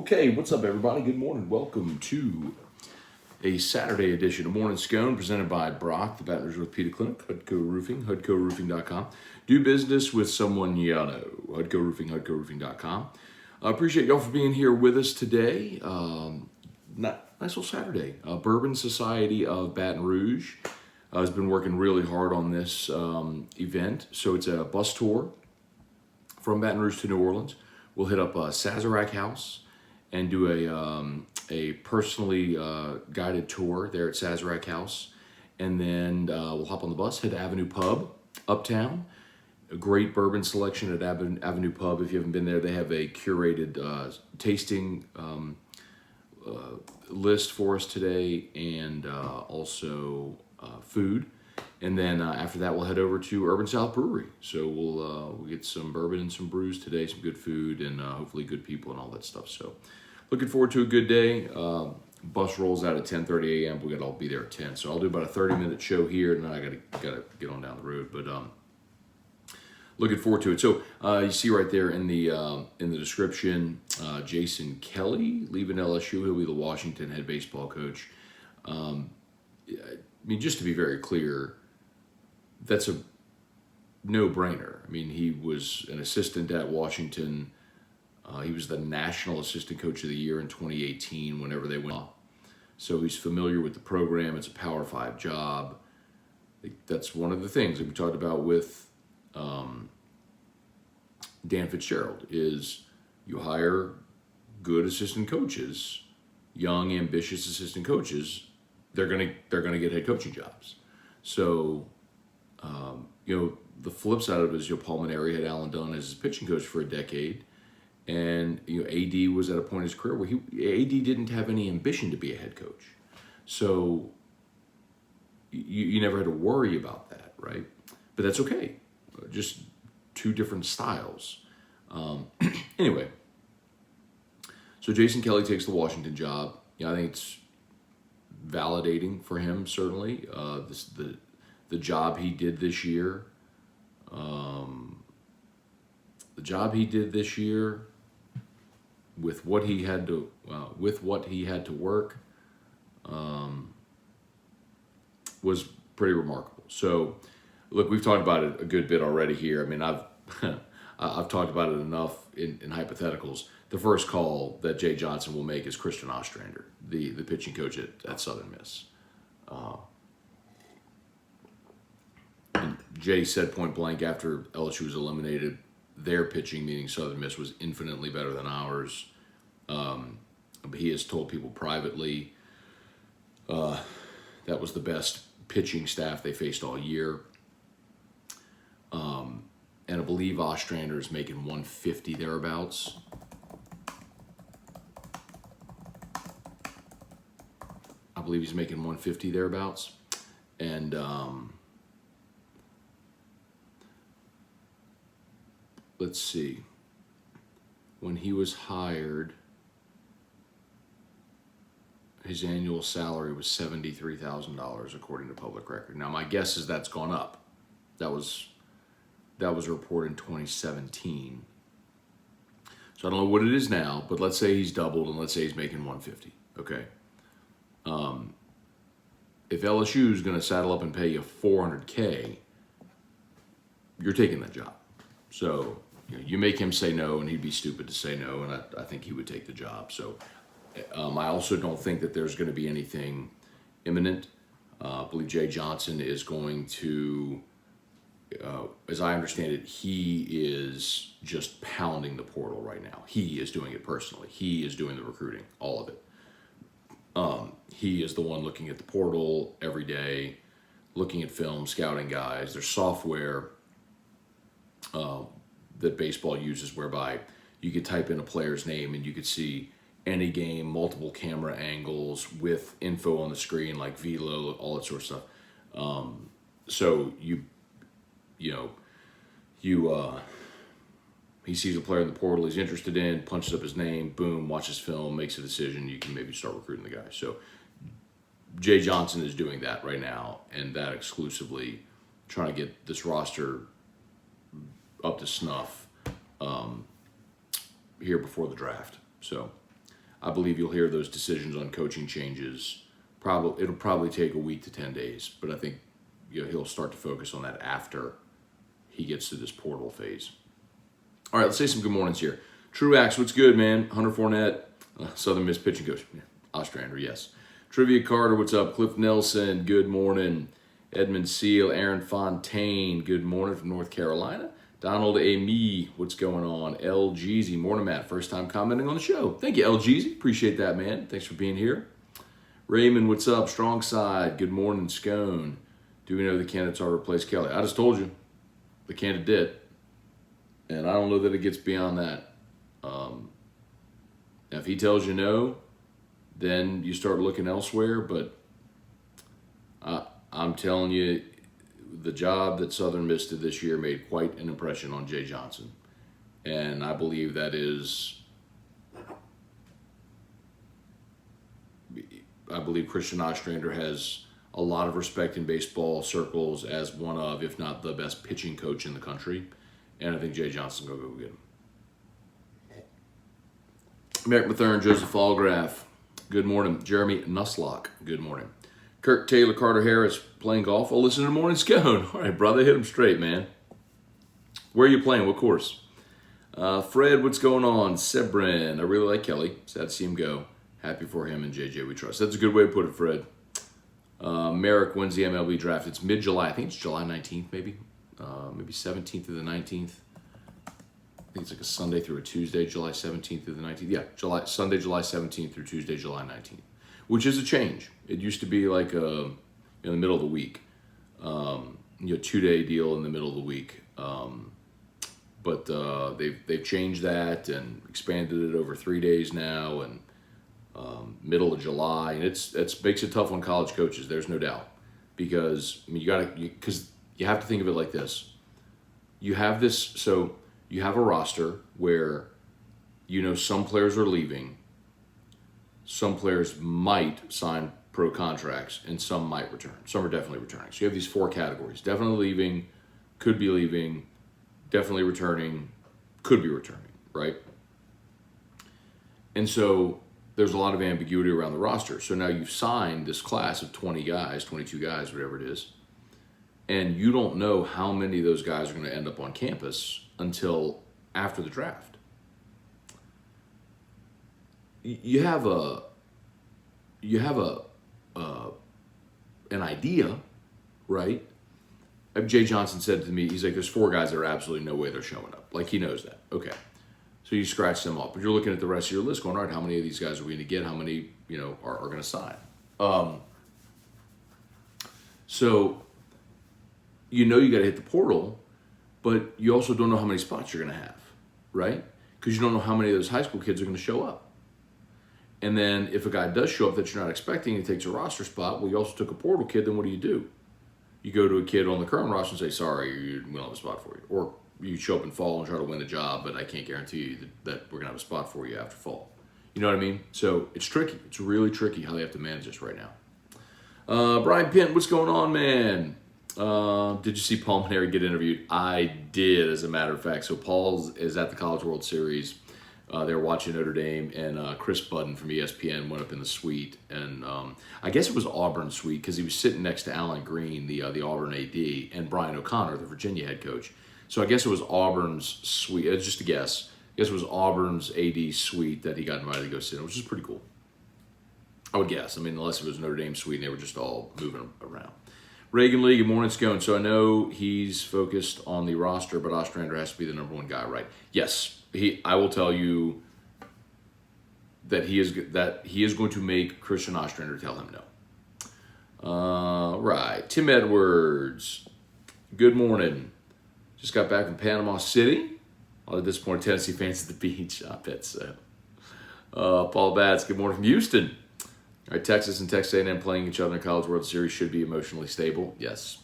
Okay, what's up, everybody? Good morning. Welcome to a Saturday edition of Morning Scone presented by Brock, the Baton Rouge Orthopedic Clinic, Hudco Roofing, HudcoRoofing.com. Do business with someone you know, Hudco Roofing, HudcoRoofing.com. I appreciate y'all for being here with us today. Nice little Saturday. Bourbon Society of Baton Rouge has been working really hard on this event. So it's a bus tour from Baton Rouge to New Orleans. We'll hit up Sazerac House and do a personally guided tour there at Sazerac House. And then we'll hop on the bus, head to Avenue Pub, uptown. A great bourbon selection at Avenue Pub. If you haven't been there, they have a curated tasting list for us today, and also food. And then after that, we'll head over to Urban South Brewery. So we'll get some bourbon and some brews today, some good food, and hopefully good people and all that stuff. So looking forward to a good day. Bus rolls out at 10:30 a.m. We got to all be there at 10. So I'll do about a 30-minute show here, and then I gotta get on down the road. But looking forward to it. So you see right there in the description, Jason Kelly leaving LSU. He'll be the Washington head baseball coach. I mean, just to be very clear, that's a no-brainer. I mean, he was an assistant at Washington. He was the National Assistant Coach of the Year in 2018 whenever they went off. So he's familiar with the program. It's a Power 5 job. That's one of the things that we talked about with Dan Fitzgerald is you hire good assistant coaches, young, ambitious assistant coaches. They're gonna get head coaching jobs. So, the flip side of it is Paul Maneri had Alan Dunn as his pitching coach for a decade, and AD was at a point in his career where AD didn't have any ambition to be a head coach. So you never had to worry about that, right? But that's okay. Just two different styles. Anyway, so Jason Kelly takes the Washington job. I think it's validating for him, certainly. The job he did this year, with what he had to work, was pretty remarkable. So, look, we've talked about it a good bit already here. I mean, I've talked about it enough in hypotheticals. The first call that Jay Johnson will make is Christian Ostrander, the pitching coach at Southern Miss. And Jay said point blank after LSU was eliminated, their pitching, meaning Southern Miss, was infinitely better than ours. But he has told people privately that was the best pitching staff they faced all year. And I believe Ostrander is making 150 thereabouts. I believe he's making 150 thereabouts. And let's see. When he was hired, his annual salary was $73,000 according to public record. Now my guess is that's gone up. That was a report in 2017. So I don't know what it is now, but let's say he's doubled and let's say he's making 150. Okay. If LSU is going to saddle up and pay you $400K, you're taking that job. So you make him say no, and he'd be stupid to say no, and I think he would take the job. So I also don't think that there's going to be anything imminent. I believe Jay Johnson is going to, as I understand it, he is just pounding the portal right now. He is doing it personally. He is doing the recruiting, all of it. He is the one looking at the portal every day, looking at film, scouting guys. There's software that baseball uses whereby you could type in a player's name and you could see any game, multiple camera angles with info on the screen like velo, all that sort of stuff. So he sees a player in the portal he's interested in, punches up his name, boom, watches film, makes a decision. You can maybe start recruiting the guy. So Jay Johnson is doing that right now, and that exclusively, trying to get this roster up to snuff here before the draft. So I believe you'll hear those decisions on coaching changes. It'll probably take a week to 10 days, but I think he'll start to focus on that after he gets to this portal phase. All right, let's say some good mornings here. Truax, what's good, man? Hunter Fournette, Southern Miss pitching coach. Yeah, Ostrander, yes. Trivia Carter, what's up? Cliff Nelson, good morning. Edmund Seal, Aaron Fontaine, good morning from North Carolina. Donald Amy, what's going on? L. Jeezy, morning, Matt. First time commenting on the show. Thank you, L. Jeezy. Appreciate that, man. Thanks for being here. Raymond, what's up? Strong side, good morning, Scone. Do we know the candidates are to replace Kelly? I just told you the candidate did. And I don't know that it gets beyond that. If he tells you no, then you start looking elsewhere. But I'm telling you, the job that Southern Miss did this year made quite an impression on Jay Johnson. And I believe that is, I believe Christian Ostrander has a lot of respect in baseball circles as one of, if not the best pitching coach in the country. And I think Jay Johnson will go get him. Merrick Mathern, Joseph Allgraf, good morning. Jeremy Nusslock, good morning. Kirk Taylor, Carter Harris, playing golf. I'll listen to the morning Scone. All right, brother, hit him straight, man. Where are you playing? What course? Fred, what's going on? Sebrin, I really like Kelly. Sad to see him go. Happy for him and JJ we trust. That's a good way to put it, Fred. Merrick, when's the MLB draft? It's mid-July. I think it's July 19th, maybe. Maybe 17th to the 19th. I think it's like a Sunday through a Tuesday, July 17th through the 19th. Yeah, Sunday, July 17th through Tuesday, July 19th, which is a change. It used to be like in the middle of the week, 2-day deal in the middle of the week. But they've changed that and expanded it over 3 days now, and middle of July, and it makes it tough on college coaches. There's no doubt, because I mean because you have to think of it like this. You have a roster where some players are leaving, some players might sign pro contracts, and some might return. Some are definitely returning. So you have these 4 categories: definitely leaving, could be leaving, definitely returning, could be returning, right? And so there's a lot of ambiguity around the roster. So now you've signed this class of 20 guys, 22 guys, whatever it is, and you don't know how many of those guys are going to end up on campus until after the draft. You have an idea, right? Jay Johnson said to me, he's like, there's 4 guys that are absolutely no way they're showing up. Like, he knows that. Okay. So you scratch them off. But you're looking at the rest of your list going, all right, how many of these guys are we going to get? How many, are going to sign? So you got to hit the portal, but you also don't know how many spots you're going to have, right? Because you don't know how many of those high school kids are going to show up. And then if a guy does show up that you're not expecting, he takes a roster spot. Well, you also took a portal kid, then what do? You go to a kid on the current roster and say, sorry, we don't have a spot for you. Or you show up in fall and try to win the job, but I can't guarantee you that we're going to have a spot for you after fall. You know what I mean? So it's tricky. It's really tricky how they have to manage this right now. Brian Pint, what's going on, man? Did you see Paul Maneri get interviewed? I did, as a matter of fact. So Paul is at the College World Series. They were watching Notre Dame, and Chris Budden from ESPN went up in the suite, and I guess it was Auburn's suite because he was sitting next to Alan Green, the Auburn AD, and Brian O'Connor, the Virginia head coach. So I guess it was Auburn's suite. It's just a guess. I guess it was Auburn's AD suite that he got invited to go sit in, which is pretty cool. I would guess. I mean, unless it was Notre Dame suite and they were just all moving around. Reagan Lee, good morning, Scone. So I know he's focused on the roster, but Ostrander has to be the number 1 guy, right? Yes. I will tell you that he is going to make Christian Ostrander tell him no. Right. Tim Edwards, good morning. Just got back from Panama City. All the disappointed Tennessee fans at the beach. I bet so. Paul Batts, good morning from Houston. All right, Texas and Texas A&M playing each other in College World Series should be emotionally stable. Yes.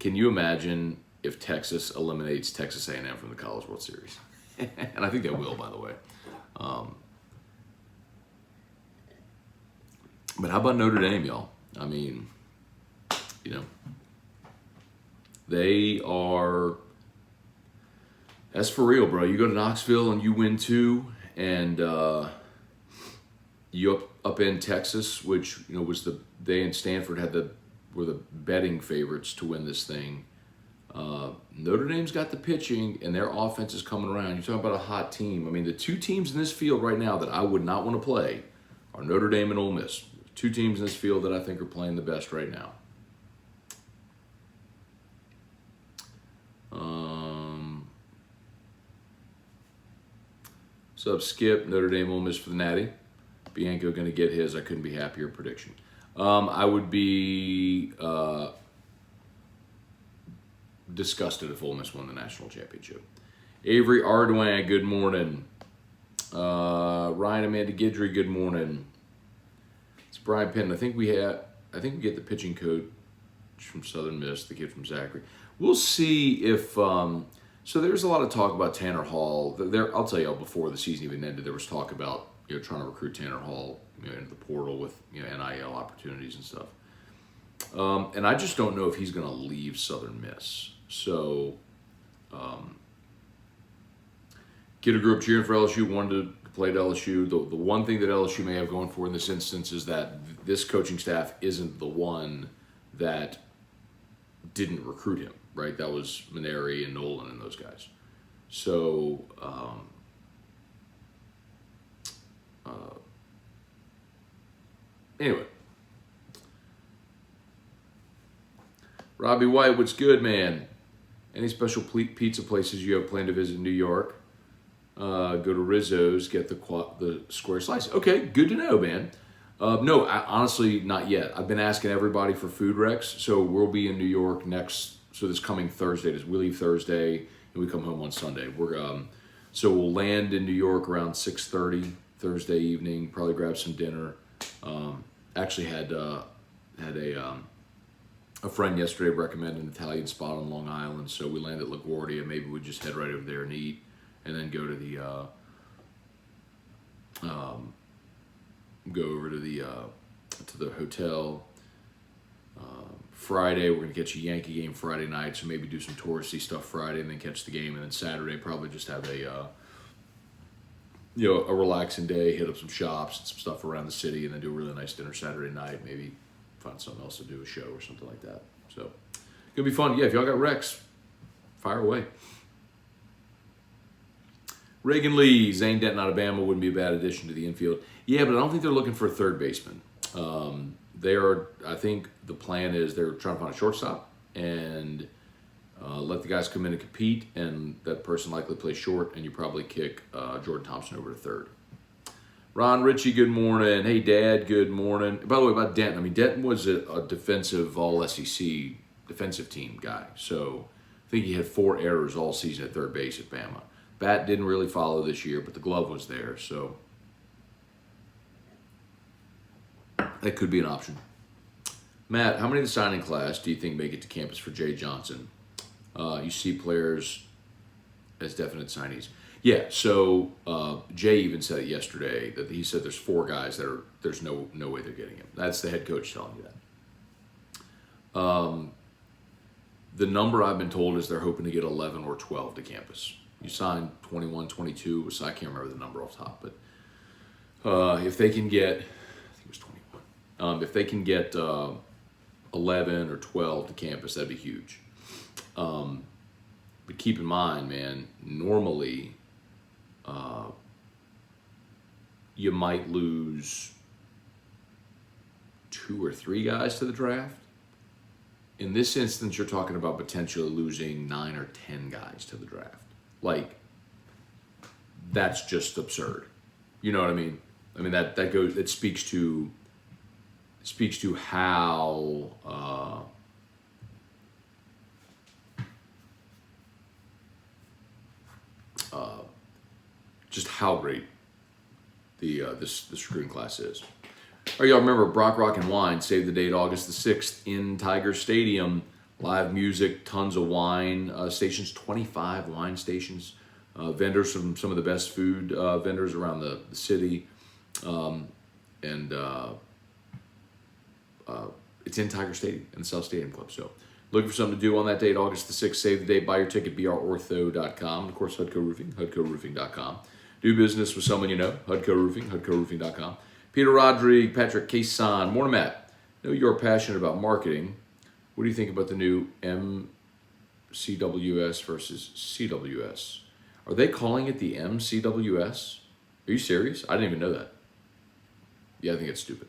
Can you imagine if Texas eliminates Texas A&M from the College World Series? And I think they will, by the way. But how about Notre Dame, y'all? I mean, they are, that's for real, bro. You go to Knoxville and you win 2, and You up in Texas, which was they and Stanford were the betting favorites to win this thing. Notre Dame's got the pitching, and their offense is coming around. You're talking about a hot team. I mean, the two teams in this field right now that I would not want to play are Notre Dame and Ole Miss. Two teams in this field that I think are playing the best right now. Sub Skip, Notre Dame, Ole Miss for the Natty. Bianco going to get his. I couldn't be happier prediction. I would be disgusted if Ole Miss won the national championship. Avery Ardwang, good morning. Ryan Amanda Guidry, good morning. It's Brian Penn. I think we get the pitching coach from Southern Miss, the kid from Zachary. We'll see if so there's a lot of talk about Tanner Hall. I'll tell you, before the season even ended, there was talk about trying to recruit Tanner Hall into the portal with NIL opportunities and stuff. And I just don't know if he's going to leave Southern Miss. So, kid who grew up cheering for LSU, wanted to play at LSU. The one thing that LSU may have going for in this instance is that this coaching staff isn't the one that didn't recruit him, right? That was Maneri and Nolan and those guys. So, anyway. Robbie White, what's good, man? Any special pizza places you have planned to visit in New York? Go to Rizzo's, get the square slice. Okay, good to know, man. No, honestly, not yet. I've been asking everybody for food recs, so we'll be in New York this coming Thursday. We leave Thursday and we come home on Sunday. So we'll land in New York around 6:30 Thursday evening. Probably grab some dinner. Actually had a friend yesterday recommend an Italian spot on Long Island, so we land at LaGuardia. Maybe we just head right over there and eat, and then go to the hotel. Friday, we're gonna catch a Yankee game Friday night, so maybe do some touristy stuff Friday, and then catch the game, and then Saturday probably just have a relaxing day, hit up some shops and some stuff around the city, and then do a really nice dinner Saturday night. Maybe find something else to do, a show or something like that. So, gonna be fun. Yeah, if y'all got recs, fire away. Reagan Lee, Zane Denton, Alabama wouldn't be a bad addition to the infield. Yeah, but I don't think they're looking for a third baseman. I think the plan is they're trying to find a shortstop and let the guys come in and compete, and that person likely plays short, and you probably kick Jordan Thompson over to third. Ron Ritchie, good morning. Hey, Dad, good morning. By the way, about Denton, Denton was a defensive all-SEC defensive team guy, so I think he had 4 errors all season at third base at Bama. Bat didn't really follow this year, but the glove was there, so that could be an option. Matt, how many of the signing class do you think make it to campus for Jay Johnson? You see players as definite signees. Yeah, so Jay even said it yesterday that he said there's 4 guys that there's no way they're getting him. That's the head coach telling you that. The number I've been told is they're hoping to get 11 or 12 to campus. You signed 21, 22, so I can't remember the number off the top, but if they can get, I think it was 21. If they can get 11 or 12 to campus, that'd be huge. But keep in mind, man, normally you might lose 2 or 3 guys to the draft. In this instance, you're talking about potentially losing 9 or 10 guys to the draft. Like, that's just absurd. You know what I mean? It speaks to how just how great this recruiting class is. All right, y'all remember Brock Rock and Wine, save the date August the 6th in Tiger Stadium. Live music, tons of wine stations, 25 wine stations. Vendors from some of the best food vendors around the city. It's in Tiger Stadium, in the South Stadium Club. So looking for something to do on that date, August the 6th. Save the date, buy your ticket, brortho.com. And of course, Hudco Roofing, hudcoroofing.com. Do business with someone you know, Hudco Roofing, hudcoroofing.com. Peter Rodrigue, Patrick Cason. Morning, Matt. I know you're passionate about marketing. What do you think about the new MCWS versus CWS? Are they calling it the MCWS? Are you serious? I didn't even know that. Yeah, I think it's stupid.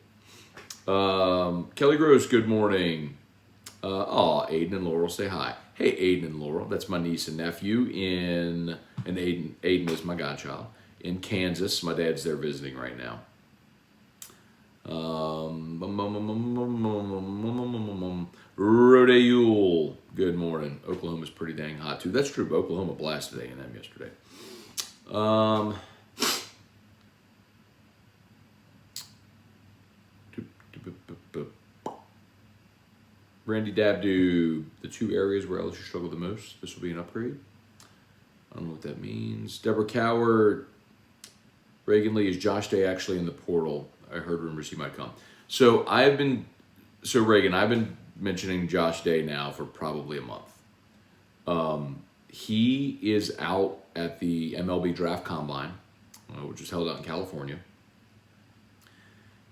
Kelly Gross, good morning. Aiden and Laurel, say hi. Hey, Aiden and Laurel. That's my niece and nephew and Aiden is my godchild, in Kansas. My dad's there visiting right now. Rodayule, good morning. Oklahoma's pretty dang hot too. That's true. Oklahoma blasted A&M yesterday. Randy Dabdoo, the 2 areas where LSU struggled the most. This will be an upgrade. I don't know what that means. Deborah Coward, Reagan Lee, is Josh Day actually in the portal? I heard rumors he might come. So Reagan, I've been mentioning Josh Day now for probably a month. He is out at the MLB Draft Combine, which is held out in California.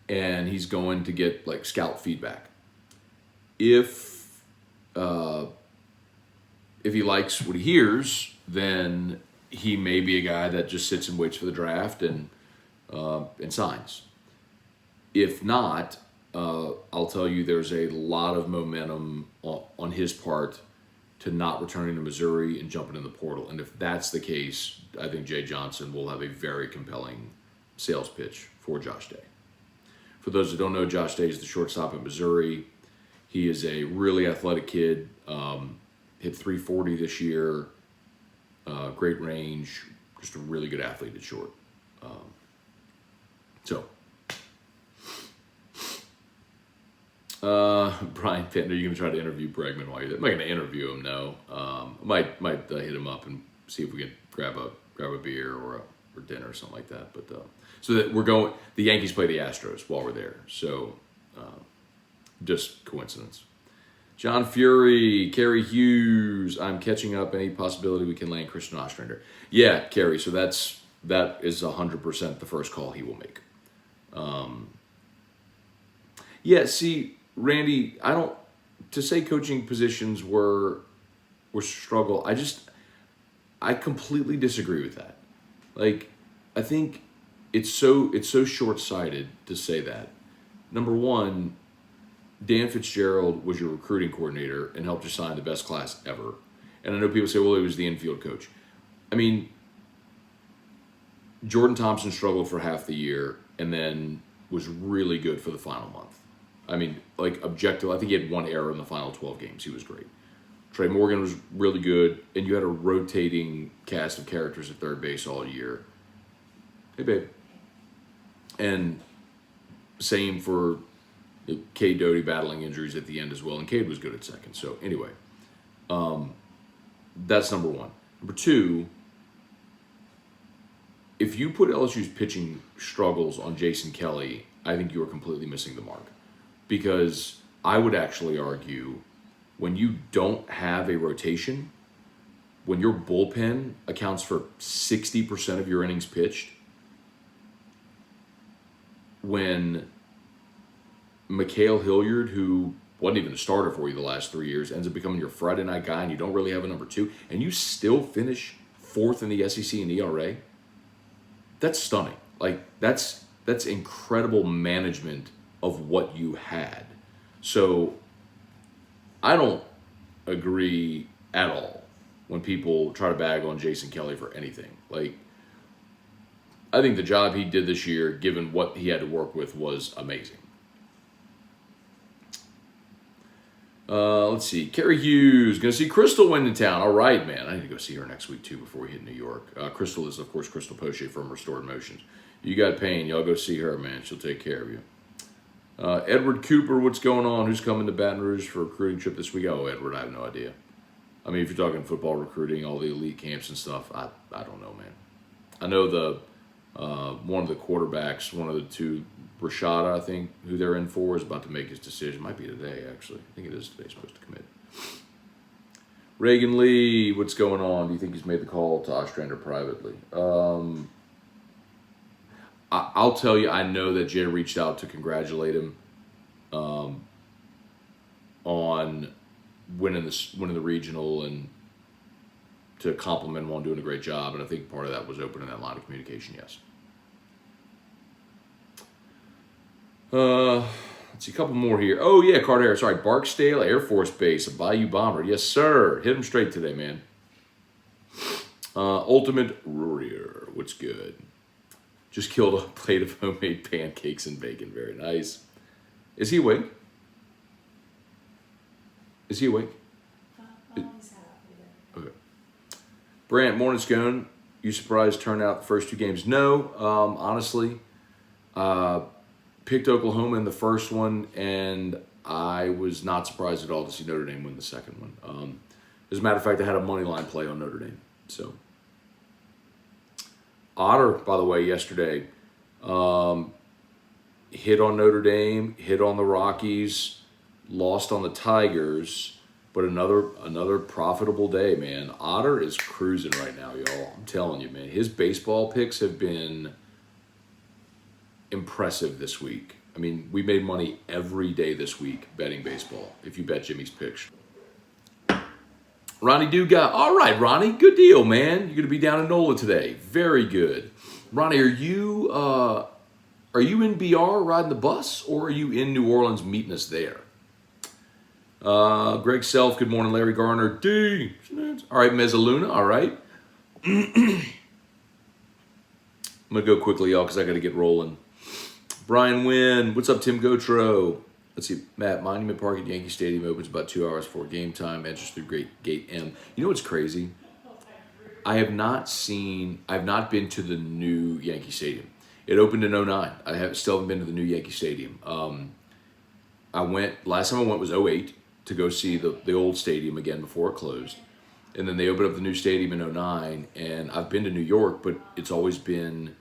And he's going to get like scout feedback. If he likes what he hears, then he may be a guy that just sits and waits for the draft and signs. If not, I'll tell you there's a lot of momentum on his part to not returning to Missouri and jumping in the portal. And if that's the case, I think Jay Johnson will have a very compelling sales pitch for Josh Day. For those that don't know, Josh Day is the shortstop at Missouri. He is a really athletic kid, hit 340 this year, great range, just a really good athlete at short. Brian Pittner, you're going to try to interview Bregman while you're there. I'm not going to interview him, no. Might hit him up and see if we can grab a beer or dinner or something like that. But so that the Yankees play the Astros while we're there. So just coincidence. John Fury, Kerry Hughes, I'm catching up. Any possibility we can land Christian Ostrander? Yeah, Kerry. So that is 100% the first call he will make. Yeah, see, Randy, to say coaching positions were struggle, I completely disagree with that. Like, I think it's so short-sighted to say that. Number one, Dan Fitzgerald was your recruiting coordinator and helped you sign the best class ever. And I know people say, well, he was the infield coach. I mean, Jordan Thompson struggled for half the year and then was really good for the final month. I mean, like, objective, I think he had 1 error in the final 12 games. He was great. Trey Morgan was really good, and you had a rotating cast of characters at third base all year. Hey, babe. And same for Cade Doughty battling injuries at the end as well, and Cade was good at second. So anyway, that's number one. Number two, if you put LSU's pitching struggles on Jason Kelly, I think you are completely missing the mark. Because I would actually argue when you don't have a rotation, when your bullpen accounts for 60% of your innings pitched, when Mikhail Hilliard, who wasn't even a starter for you the last 3 years, ends up becoming your Friday night guy and you don't really have a number 2, and you still finish 4th in the SEC in ERA, that's stunning. Like, that's incredible management of what you had. So I don't agree at all when people try to bag on Jason Kelly for anything. Like, I think the job he did this year, given what he had to work with, was amazing. Let's see. Kerry Hughes, going to see Crystal when in town. All right, man. I need to go see her next week, too, before we hit New York. Crystal is, of course, Crystal Poche from Restored Motions. You got pain. Y'all go see her, man. She'll take care of you. Edward Cooper, what's going on? Who's coming to Baton Rouge for a recruiting trip this week? Oh, Edward, I have no idea. I mean, if you're talking football recruiting, all the elite camps and stuff, I don't know, man. I know one of the quarterbacks, one of the two, Rashada, I think, who they're in for, is about to make his decision. Might be today, actually. I think it is today, supposed to commit. Reagan Lee, what's going on? Do you think he's made the call to Ostrander privately? I'll tell you, I know that Jay reached out to congratulate him on winning the regional and to compliment him on doing a great job. And I think part of that was opening that line of communication. Yes. Let's see, a couple more here. Oh yeah, Carter. Sorry, Barksdale Air Force Base, a Bayou Bomber. Yes, sir. Hit him straight today, man. Ultimate Warrior. What's good? Just killed a plate of homemade pancakes and bacon. Very nice. Is he awake? Is he awake? Okay. Brant, morning, Scone. You surprised turnout the first two games? No, honestly. Picked Oklahoma in the first one, and I was not surprised at all to see Notre Dame win the second one. As a matter of fact, I had a money line play on Notre Dame. So, Otter, by the way, yesterday hit on Notre Dame, hit on the Rockies, lost on the Tigers, but another profitable day, man. Otter is cruising right now, y'all. I'm telling you, man. His baseball picks have been impressive this week. I mean, we made money every day this week betting baseball, if you bet Jimmy's picks. Ronnie Dugas. All right, Ronnie. Good deal, man. You're going to be down in NOLA today. Very good. Ronnie, are you in BR riding the bus, or are you in New Orleans meeting us there? Greg Self, good morning. Larry Garner. D. All right, Mezzaluna. All right. I'm going to go quickly, y'all, because I got to get rolling. Brian Wynn. What's up, Tim Gotro? Let's see, Matt, Monument Park at Yankee Stadium opens about 2 hours before game time. Enters through Gate M. You know what's crazy? I have not been to the new Yankee Stadium. It opened in 2009. Still haven't been to the new Yankee Stadium. Last time I went was 2008 to go see the old stadium again before it closed. And then they opened up the new stadium in 2009. And I've been to New York, but it's always been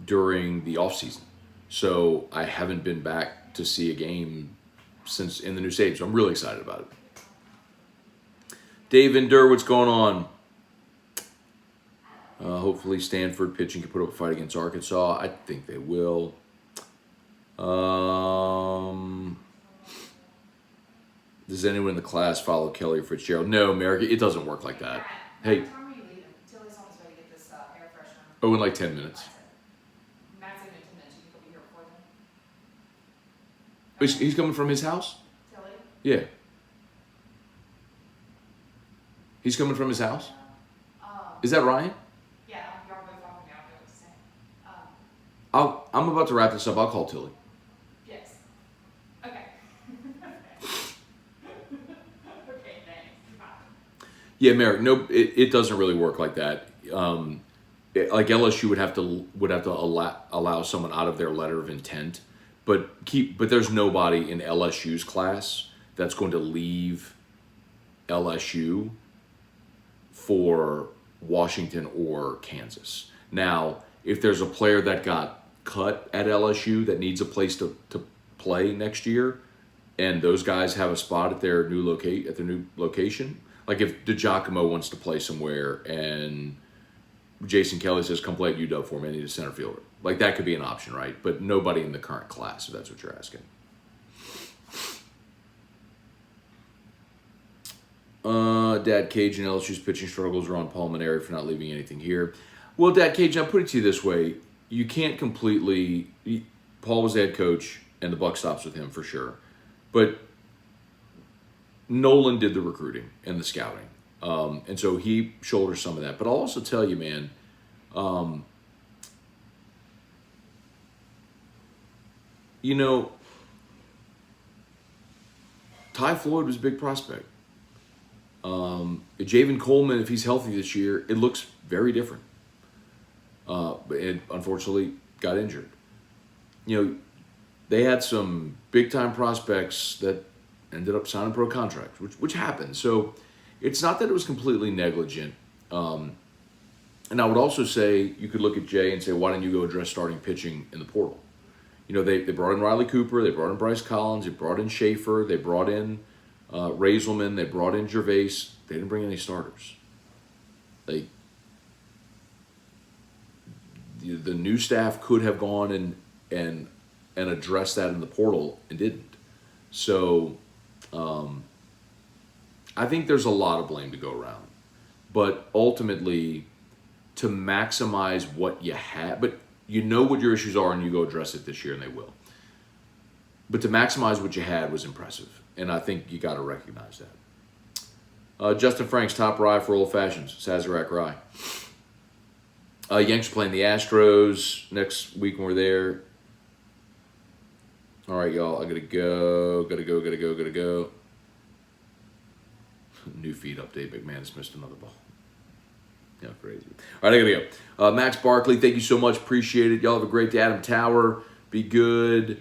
during the off season. So I haven't been back to see a game since in the new stadium. So I'm really excited about it. Dave Indur, what's going on? Hopefully Stanford pitching can put up a fight against Arkansas. I think they will. Does anyone in the class follow Kelly or Fitzgerald? No, America, it doesn't work like that. Hey. Oh, in like 10 minutes. He's coming from his house? Tilly? Yeah. He's coming from his house? Is that Ryan? Yeah, y'all both walking out there the same. I'm about to wrap this up. I'll call Tilly. Yes. Okay. Okay, thanks. Bye. Yeah, Merrick. No, it doesn't really work like that. Like LSU would have to allow someone out of their letter of intent. But there's nobody in LSU's class that's going to leave LSU for Washington or Kansas. Now, if there's a player that got cut at LSU that needs a place to play next year, and those guys have a spot at their new location, like if DiGiacomo wants to play somewhere and Jason Kelly says, come play at UW for me, I need a center fielder. Like, that could be an option, right? But nobody in the current class, if that's what you're asking. Dad Cage and LSU's pitching struggles are on Palmineri for not leaving anything here. Well, Dad Cage, I'll put it to you this way. You can't completely... Paul was the head coach, and the buck stops with him for sure. But Nolan did the recruiting and the scouting. And so he shoulders some of that. But I'll also tell you, man... You know, Ty Floyd was a big prospect. Javen Coleman, if he's healthy this year, it looks very different. But it unfortunately got injured. You know, they had some big-time prospects that ended up signing pro contracts, which happened. So it's not that it was completely negligent. And I would also say, you could look at Jay and say, why didn't you go address starting pitching in the portal? You know, they brought in Riley Cooper, they brought in Bryce Collins, they brought in Schaefer, they brought in Raiselman, they brought in Gervais. They didn't bring any starters. the new staff could have gone and addressed that in the portal and didn't. So I think there's a lot of blame to go around, but ultimately to maximize what you have, but you know what your issues are and you go address it this year and they will. But to maximize what you had was impressive, and I think you got to recognize that. Justin Frank's top rye for Old Fashions, Sazerac rye. Yanks are playing the Astros next week when we're there. All right, y'all, I gotta go. New feed update, McManus missed another ball. Yeah, crazy. All right, I gotta go. Max Barkley, thank you so much, appreciate it. Y'all have a great day. Adam Tower, be good.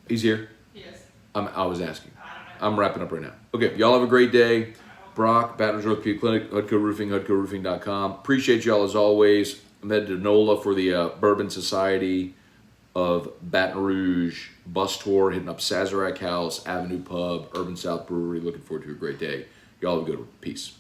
He's here? Yes. I was asking. I don't know. I'm wrapping up right now. Okay, y'all have a great day. Brock, Baton Rouge Orthopedic Clinic, Hudco Roofing, HudcoRoofing.com. Appreciate y'all as always. I'm headed to NOLA for the Bourbon Society of Baton Rouge bus tour, hitting up Sazerac House, Avenue Pub, Urban South Brewery. Looking forward to a great day. Y'all have a good one. Peace.